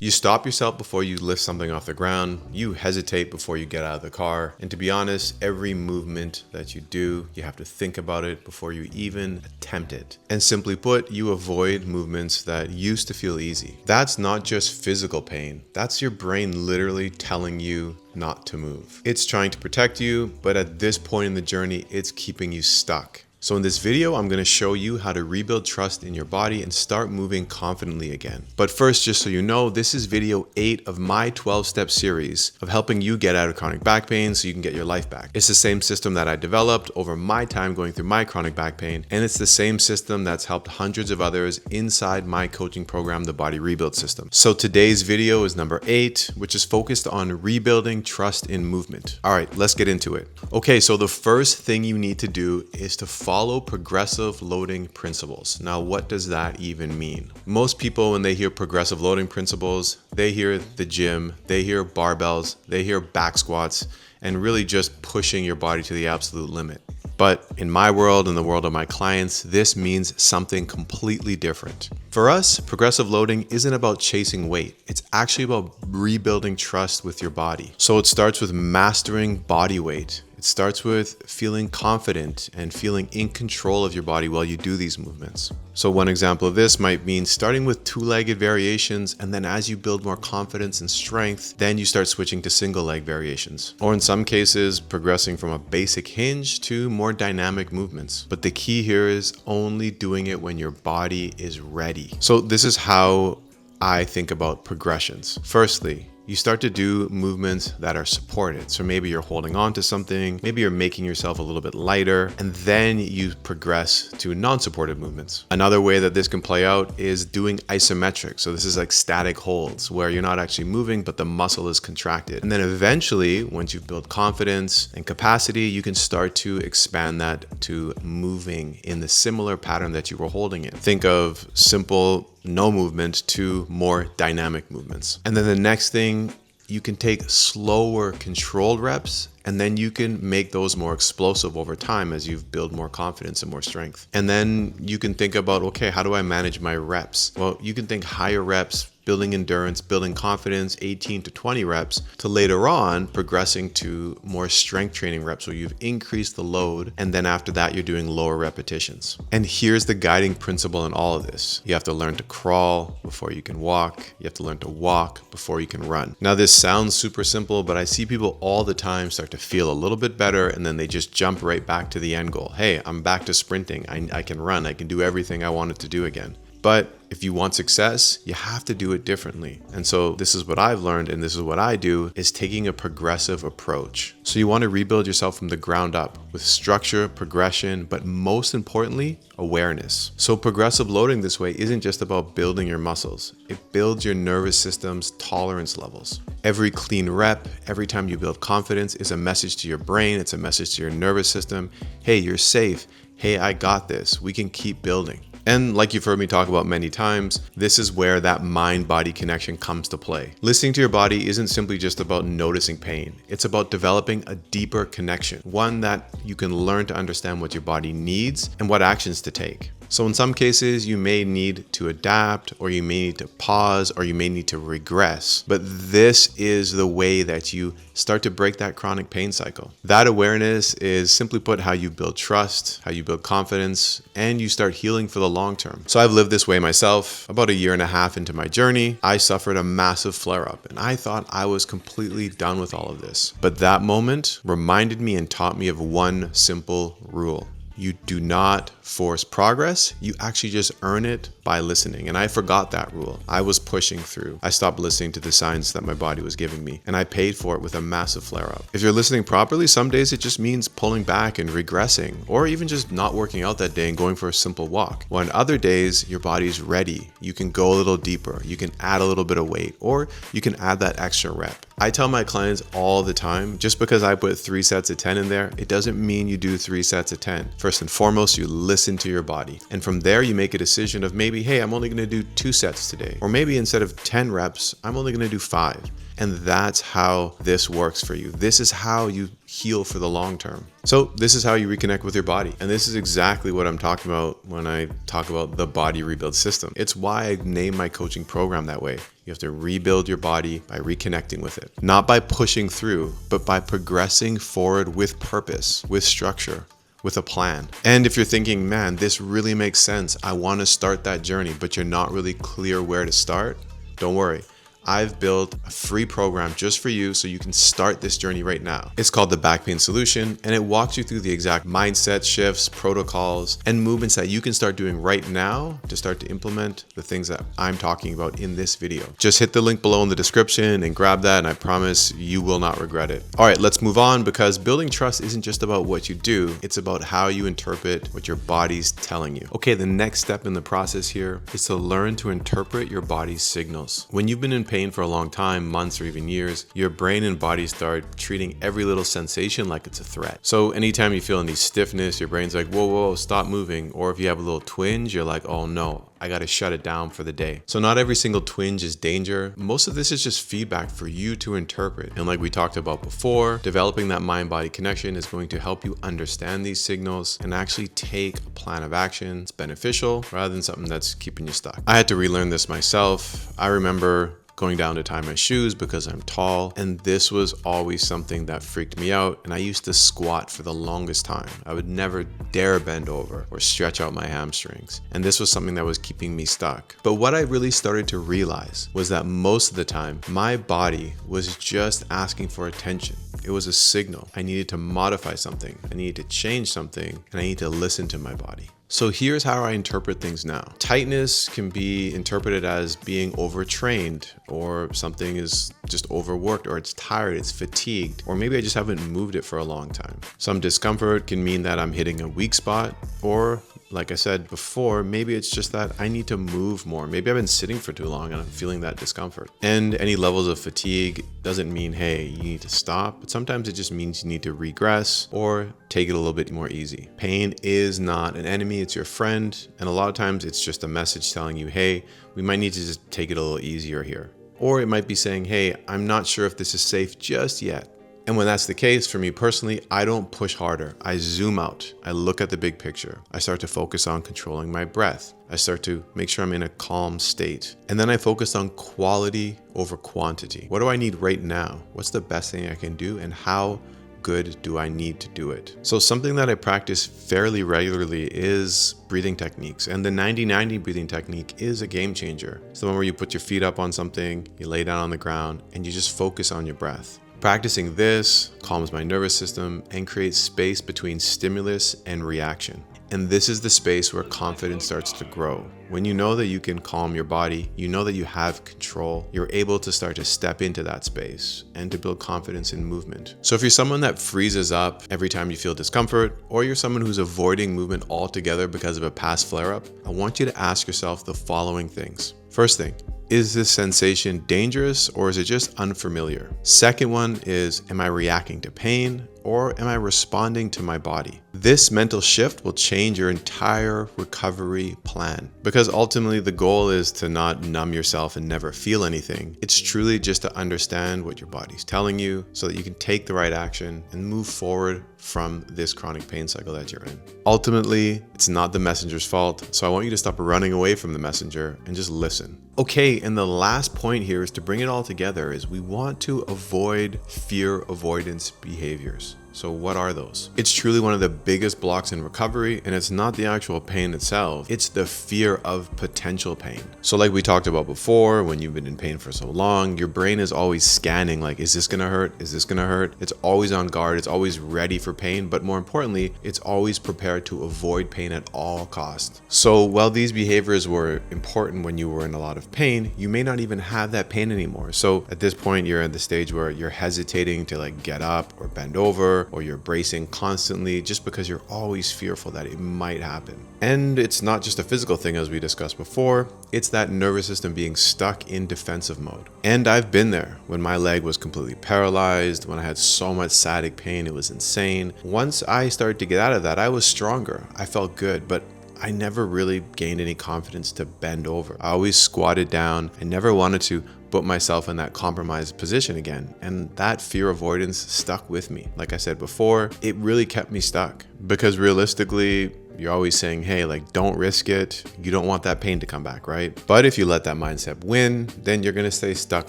You stop yourself before you lift something off the ground, you hesitate before you get out of the car, and to be honest, every movement that you do, you have to think about it before you even attempt it. And simply put, you avoid movements that used to feel easy. That's not just physical pain, that's your brain literally telling you not to move. It's trying to protect you, but at this point in the journey, it's keeping you stuck. So in this video, I'm going to show you how to rebuild trust in your body and start moving confidently again. But first, just so you know, this is video 8 of my 12-step series of helping you get out of chronic back pain so you can get your life back. It's the same system that I developed over my time going through my chronic back pain, and it's the same system that's helped hundreds of others inside my coaching program, the Body Rebuild System. So today's video is number 8, which is focused on rebuilding trust in movement. All right, let's get into it. Okay, so the first thing you need to do is to follow progressive loading principles. Now, what does that even mean? Most people, when they hear progressive loading principles, they hear the gym, they hear barbells, they hear back squats, and really just pushing your body to the absolute limit. But in my world and the world of my clients, this means something completely different. For us, progressive loading isn't about chasing weight. It's actually about rebuilding trust with your body. So it starts with mastering body weight. It starts with feeling confident and feeling in control of your body while you do these movements. So one example of this might mean starting with two-legged variations, and then as you build more confidence and strength, then you start switching to single leg variations. Or in some cases, progressing from a basic hinge to more dynamic movements. But the key here is only doing it when your body is ready. So this is how I think about progressions. Firstly, you start to do movements that are supported. So maybe you're holding on to something, maybe you're making yourself a little bit lighter, and then you progress to non-supported movements. Another way that this can play out is doing isometric. So this is like static holds where you're not actually moving, but the muscle is contracted. And then eventually, once you've built confidence and capacity, you can start to expand that to moving in the similar pattern that you were holding it. Think of simple no movement to more dynamic movements. And then the next thing, you can take slower controlled reps, and then you can make those more explosive over time as you build more confidence and more strength. And then you can think about, okay, how do I manage my reps? Well, you can think higher reps, building endurance, building confidence, 18 to 20 reps, to later on progressing to more strength training reps where you've increased the load, and then after that you're doing lower repetitions. And here's the guiding principle in all of this. You have to learn to crawl before you can walk. You have to learn to walk before you can run. Now this sounds super simple, but I see people all the time start to feel a little bit better, and then they just jump right back to the end goal. Hey, I'm back to sprinting. I can run. I can do everything I wanted to do again. But if you want success, you have to do it differently. And so this is what I've learned, and this is what I do, is taking a progressive approach. So you want to rebuild yourself from the ground up with structure, progression, but most importantly, awareness. So progressive loading this way isn't just about building your muscles. It builds your nervous system's tolerance levels. Every clean rep, every time you build confidence is a message to your brain. It's a message to your nervous system. Hey, you're safe. Hey, I got this. We can keep building. And like you've heard me talk about many times, this is where that mind-body connection comes to play. Listening to your body isn't simply just about noticing pain. It's about developing a deeper connection, one that you can learn to understand what your body needs and what actions to take. So in some cases, you may need to adapt, or you may need to pause, or you may need to regress. But this is the way that you start to break that chronic pain cycle. That awareness is, simply put, how you build trust, how you build confidence, and you start healing for the long term. So I've lived this way myself. About a year and a half into my journey, I suffered a massive flare-up, and I thought I was completely done with all of this. But that moment reminded me and taught me of one simple rule. You do not force progress. You actually just earn it by listening. And I forgot that rule. I was pushing through. I stopped listening to the signs that my body was giving me, and I paid for it with a massive flare-up. If you're listening properly, some days it just means pulling back and regressing, or even just not working out that day and going for a simple walk. While on other days, your body's ready. You can go a little deeper. You can add a little bit of weight, or you can add that extra rep. I tell my clients all the time, just because I put 3 sets of 10 in there, it doesn't mean you do 3 sets of 10. First and foremost, you listen to your body. And from there, you make a decision of maybe, hey, I'm only going to do 2 sets today. Or maybe instead of 10 reps, I'm only going to do 5. And that's how this works for you. This is how you heal for the long term. So this is how you reconnect with your body. And this is exactly what I'm talking about when I talk about the body rebuild system. It's why I named my coaching program that way. You have to rebuild your body by reconnecting with it, not by pushing through, but by progressing forward with purpose, with structure, with a plan. And if you're thinking, man, this really makes sense, I want to start that journey, but you're not really clear where to start, don't worry. I've built a free program just for you so you can start this journey right now. It's called the Back Pain Solution, and it walks you through the exact mindset shifts, protocols, and movements that you can start doing right now to start to implement the things that I'm talking about in this video. Just hit the link below in the description and grab that, and I promise you will not regret it. All right, let's move on, because building trust isn't just about what you do, it's about how you interpret what your body's telling you. Okay, the next step in the process here is to learn to interpret your body's signals. When you've been in pain for a long time, months or even years, your brain and body start treating every little sensation like it's a threat. So anytime you feel any stiffness, your brain's like, whoa, stop moving. Or if you have a little twinge, you're like, oh no, I gotta shut it down for the day. So not every single twinge is danger. Most of this is just feedback for you to interpret. And like we talked about before, developing that mind-body connection is going to help you understand these signals and actually take a plan of action that's beneficial rather than something that's keeping you stuck. I had to relearn this myself. I remember going down to tie my shoes because I'm tall, and this was always something that freaked me out, and I used to squat for the longest time. I would never dare bend over or stretch out my hamstrings, and this was something that was keeping me stuck. But what I really started to realize was that most of the time my body was just asking for attention. It was a signal. I needed to modify something, I needed to change something, and I needed to listen to my body. So here's how I interpret things now. Tightness can be interpreted as being overtrained, or something is just overworked, or it's tired, it's fatigued, or maybe I just haven't moved it for a long time. Some discomfort can mean that I'm hitting a weak spot, or like I said before, maybe it's just that I need to move more. Maybe I've been sitting for too long and I'm feeling that discomfort. And any levels of fatigue doesn't mean, hey, you need to stop, but sometimes it just means you need to regress or take it a little bit more easy. Pain is not an enemy, it's your friend. And a lot of times it's just a message telling you, hey, we might need to just take it a little easier here. Or it might be saying, hey, I'm not sure if this is safe just yet. And when that's the case, for me personally, I don't push harder. I zoom out. I look at the big picture. I start to focus on controlling my breath. I start to make sure I'm in a calm state. And then I focus on quality over quantity. What do I need right now? What's the best thing I can do? And how good do I need to do it? So something that I practice fairly regularly is breathing techniques. And the 90-90 breathing technique is a game changer. It's the one where you put your feet up on something, you lay down on the ground, and you just focus on your breath. Practicing this calms my nervous system and creates space between stimulus and reaction. And this is the space where confidence starts to grow. When you know that you can calm your body, you know that you have control, you're able to start to step into that space and to build confidence in movement. So if you're someone that freezes up every time you feel discomfort, or you're someone who's avoiding movement altogether because of a past flare-up, I want you to ask yourself the following things. First thing, is this sensation dangerous, or is it just unfamiliar? Second one is, am I reacting to pain, or am I responding to my body? This mental shift will change your entire recovery plan, because ultimately the goal is to not numb yourself and never feel anything. It's truly just to understand what your body's telling you so that you can take the right action and move forward from this chronic pain cycle that you're in. Ultimately, it's not the messenger's fault, so I want you to stop running away from the messenger and just listen. Okay, and the last point here is to bring it all together is we want to avoid fear avoidance behaviors. So what are those? It's truly one of the biggest blocks in recovery, and it's not the actual pain itself, it's the fear of potential pain. So like we talked about before, when you've been in pain for so long, your brain is always scanning like, is this gonna hurt? Is this gonna hurt? It's always on guard, it's always ready for pain, but more importantly, it's always prepared to avoid pain at all costs. So while these behaviors were important when you were in a lot of pain, you may not even have that pain anymore. So at this point, you're at the stage where you're hesitating to like get up or bend over, or you're bracing constantly just because you're always fearful that it might happen. And it's not just a physical thing, as we discussed before, it's that nervous system being stuck in defensive mode. And I've been there when my leg was completely paralyzed, when I had so much sciatic pain, it was insane. Once I started to get out of that, I was stronger. I felt good, but I never really gained any confidence to bend over. I always squatted down. I never wanted to put myself in that compromised position again. And that fear avoidance stuck with me. Like I said before, it really kept me stuck because realistically, you're always saying, hey, like, don't risk it. You don't want that pain to come back, right? But if you let that mindset win, then you're gonna stay stuck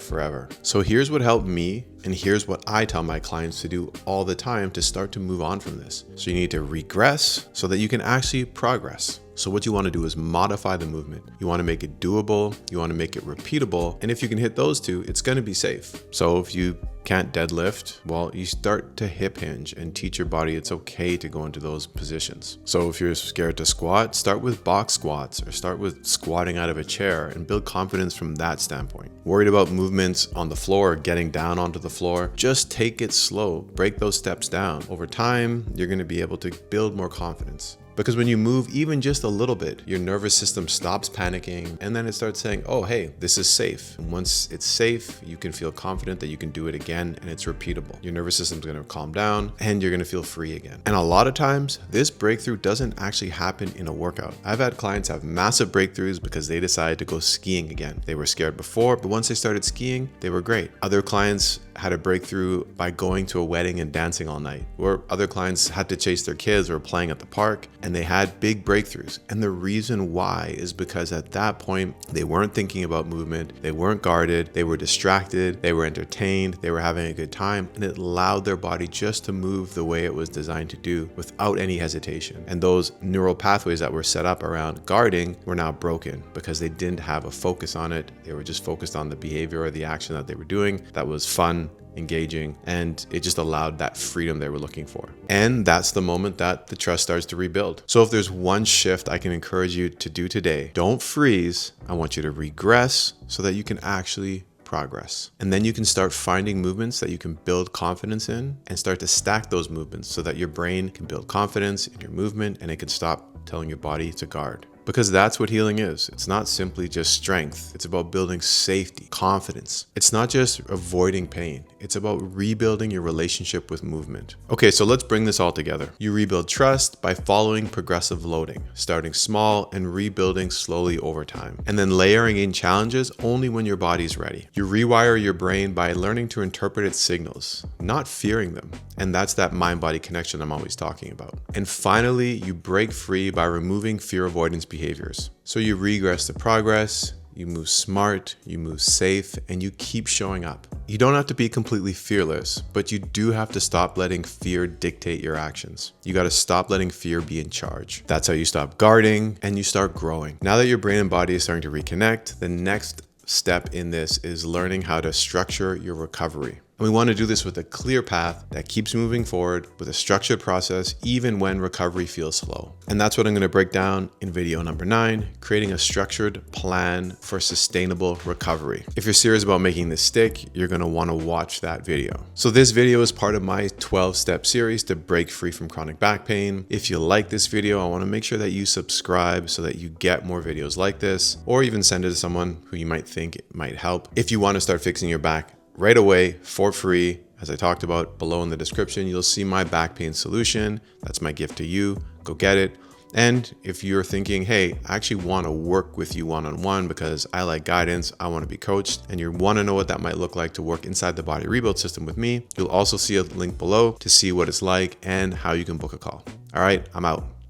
forever. So here's what helped me, and here's what I tell my clients to do all the time to start to move on from this. So you need to regress so that you can actually progress. So what you want to do is modify the movement. You want to make it doable, you want to make it repeatable, and if you can hit those two, it's going to be safe. So if you can't deadlift, well, you start to hip hinge and teach your body it's okay to go into those positions. So if you're scared to squat, start with box squats or start with squatting out of a chair and build confidence from that standpoint. Worried about movements on the floor or getting down onto the floor, just take it slow, break those steps down. Over time, you're going to be able to build more confidence. Because when you move even just a little bit, your nervous system stops panicking and then it starts saying, oh, hey, this is safe. And once it's safe, you can feel confident that you can do it again and it's repeatable. Your nervous system's gonna calm down and you're gonna feel free again. And a lot of times, this breakthrough doesn't actually happen in a workout. I've had clients have massive breakthroughs because they decided to go skiing again. They were scared before, but once they started skiing, they were great. Other clients had a breakthrough by going to a wedding and dancing all night, or other clients had to chase their kids or were playing at the park and they had big breakthroughs. And the reason why is because at that point, they weren't thinking about movement, they weren't guarded, they were distracted, they were entertained, they were having a good time, and it allowed their body just to move the way it was designed to do without any hesitation. And those neural pathways that were set up around guarding were now broken because they didn't have a focus on it. They were just focused on the behavior or the action that they were doing that was fun, engaging, and it just allowed that freedom they were looking for. And that's the moment that the trust starts to rebuild. So if there's one shift I can encourage you to do today, don't freeze. I want you to regress so that you can actually progress. And then you can start finding movements that you can build confidence in and start to stack those movements so that your brain can build confidence in your movement and it can stop telling your body to guard. Because that's what healing is. It's not simply just strength. It's about building safety, confidence. It's not just avoiding pain. It's about rebuilding your relationship with movement. Okay, so let's bring this all together. You rebuild trust by following progressive loading, starting small and rebuilding slowly over time, and then layering in challenges only when your body's ready. You rewire your brain by learning to interpret its signals, not fearing them. And that's that mind-body connection I'm always talking about. And finally, you break free by removing fear avoidance behaviors. So you regress to progress, you move smart, you move safe, and you keep showing up. You don't have to be completely fearless, but you do have to stop letting fear dictate your actions. You got to stop letting fear be in charge. That's how you stop guarding and you start growing. Now that your brain and body is starting to reconnect, the next step in this is learning how to structure your recovery. And we want to do this with a clear path that keeps moving forward with a structured process, even when recovery feels slow. And that's what I'm going to break down in video number 9, creating a structured plan for sustainable recovery. If you're serious about making this stick, you're going to want to watch that video. So this video is part of my 12-step series to break free from chronic back pain. If you like this video, I want to make sure that you subscribe so that you get more videos like this, or even send it to someone who you might think it might help. If you want to start fixing your back right away for free, as I talked about below in the description, you'll see my back pain solution. That's my gift to you. Go get it. And if you're thinking, hey, I actually want to work with you one-on-one because I like guidance, I want to be coached, and you want to know what that might look like to work inside the body rebuild system with me, you'll also see a link below to see what it's like and how you can book a call. All right, I'm out.